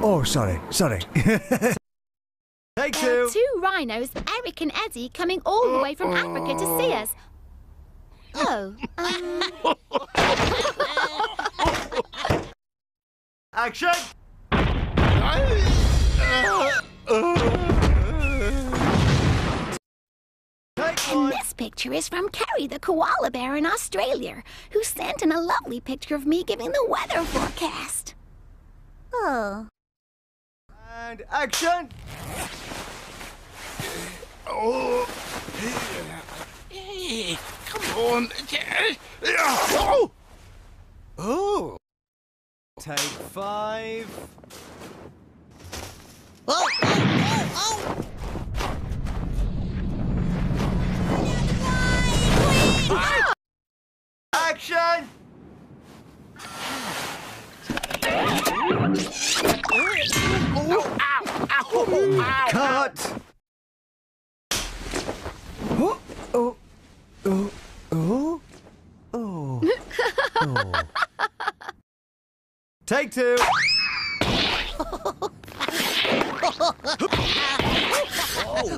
Oh, sorry. Take two. Two rhinos, Eric and Eddie, coming all the way from Africa to see us. Oh, Action! Take one. this picture is from Kerry the koala bear in Australia, who sent in a lovely picture of me giving the weather forecast. Oh. And action! Oh, hey, come on. Oh! Oh! Take five. Action! Cut! Oh. Take two.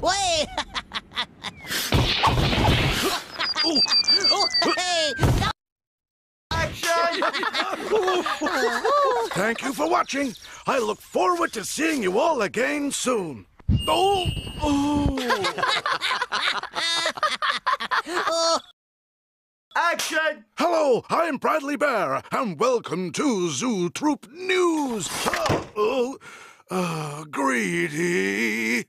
Wait! Hey! Action! Thank you for watching. I look forward to seeing you all again soon. Oh! Action! Hello, I'm Bradley Bear, and welcome to Zoo Troop News. Greedy.